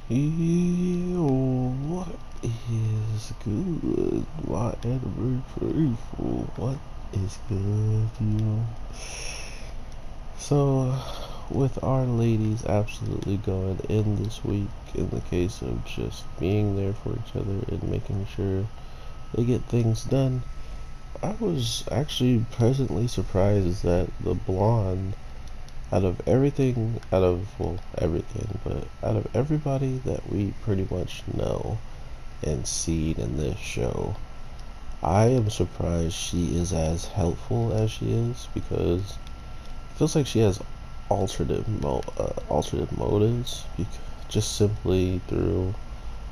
What is good, my anniversary fool? What is good, you? So, with our ladies absolutely going in this week, in the case of just being there for each other and making sure they get things done, I was actually pleasantly surprised that the blonde, out of everything, but out of everybody that we pretty much know and seen in this show, I am surprised she is as helpful as she is, because it feels like she has alternate motives, just simply through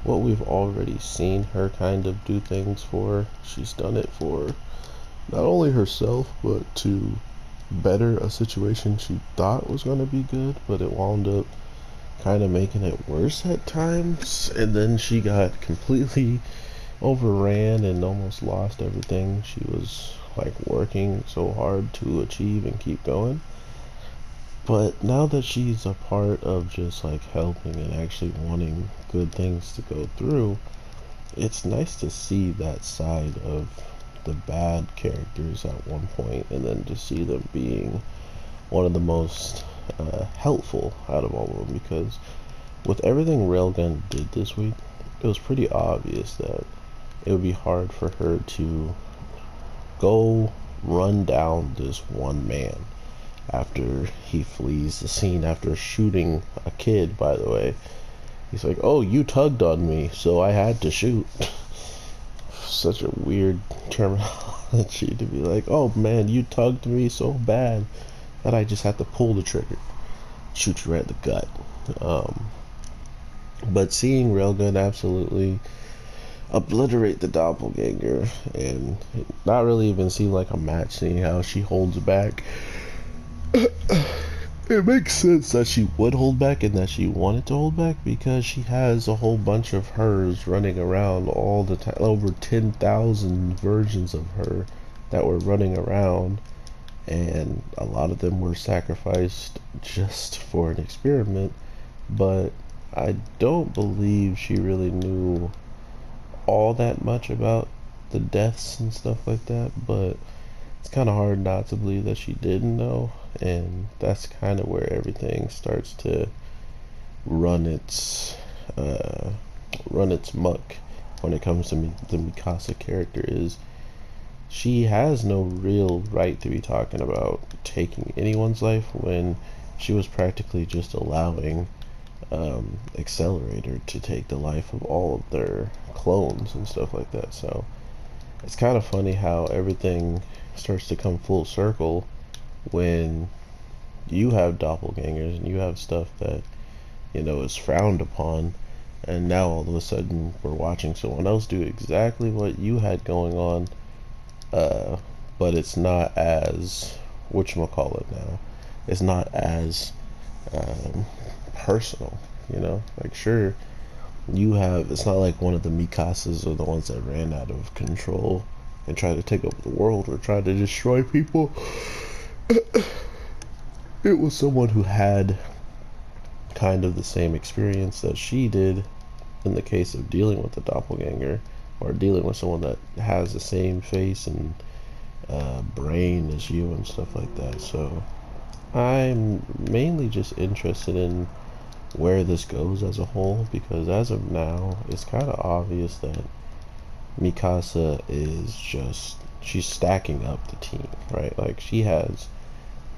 what we've already seen her kind of do things for. She's done it for not only herself, but to better a situation she thought was going to be good, but it wound up kind of making it worse at times. And then she got completely overran and almost lost everything she was like working so hard to achieve and keep going. But now that she's a part of just like helping and actually wanting good things to go through, it's nice to see that side of the bad characters at one point, and then to see them being one of the most helpful out of all of them. Because with everything Railgun did this week, it was pretty obvious that it would be hard for her to go run down this one man after he flees the scene after shooting a kid, by the way. He's like, oh, you tugged on me, so I had to shoot. Such a weird terminology to be like, oh man, you tugged me so bad that I just had to pull the trigger, shoot you right in the gut. But seeing Railgun absolutely obliterate the doppelganger and not really even seem like a match, seeing how she holds back, it makes sense that she would hold back and that she wanted to hold back, because she has a whole bunch of hers running around all the time, over 10,000 versions of her that were running around, and a lot of them were sacrificed just for an experiment. But I don't believe she really knew all that much about the deaths and stuff like that, but it's kind of hard not to believe that she didn't know, and that's kind of where everything starts to run its run its muck when it comes to the Mikasa character. Is she has no real right to be talking about taking anyone's life when she was practically just allowing Accelerator to take the life of all of their clones and stuff like that. So it's kind of funny how everything starts to come full circle when you have doppelgangers and you have stuff that, you know, is frowned upon, and now all of a sudden we're watching someone else do exactly what you had going on, uh, but it's not as, whatchamacallit now, it's not as um, personal, you know? Like, sure, you have, it's not like one of the Mikasas are the ones that ran out of control and tried to take over the world or tried to destroy people. It was someone who had kind of the same experience that she did in the case of dealing with the doppelganger, or dealing with someone that has the same face and brain as you and stuff like that. So I'm mainly just interested in where this goes as a whole, because as of now, it's kind of obvious that Mikasa is just, she's stacking up the team, right? Like, she has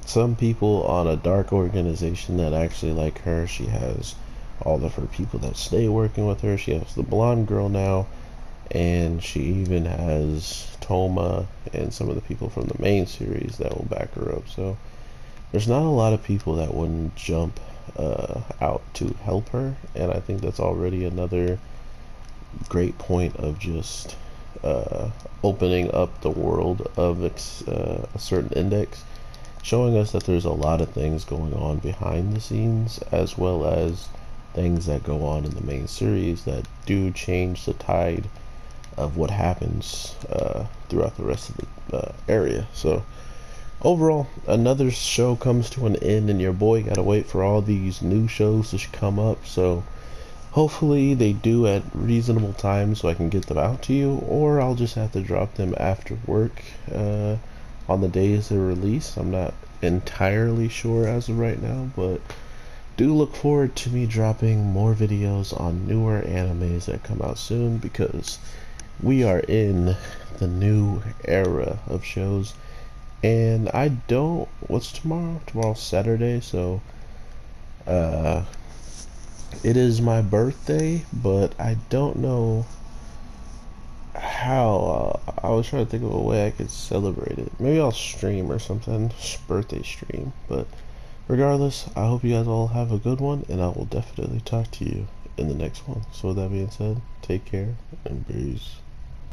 some people on a dark organization that actually like her. She has all of her people that stay working with her. She has the blonde girl now, and she even has Toma and some of the people from the main series that will back her up. So there's not a lot of people that wouldn't jump out to help her, and I think that's already another great point of just opening up the world of a certain index, showing us that there's a lot of things going on behind the scenes, as well as things that go on in the main series that do change the tide of what happens throughout the rest of the area. So overall, another show comes to an end, and your boy gotta wait for all these new shows to come up. So Hopefully they do at reasonable times so I can get them out to you, or I'll just have to drop them after work on the days they're released. I'm not entirely sure as of right now, but do look forward to me dropping more videos on newer animes that come out soon, because we are in the new era of shows. And I don't, what's tomorrow? Tomorrow's Saturday, so uh it is my birthday, but I don't know how. I was trying to think of a way I could celebrate it. Maybe I'll stream or something, birthday stream. But regardless, I hope you guys all have a good one, and I will definitely talk to you in the next one. So with that being said, take care and peace.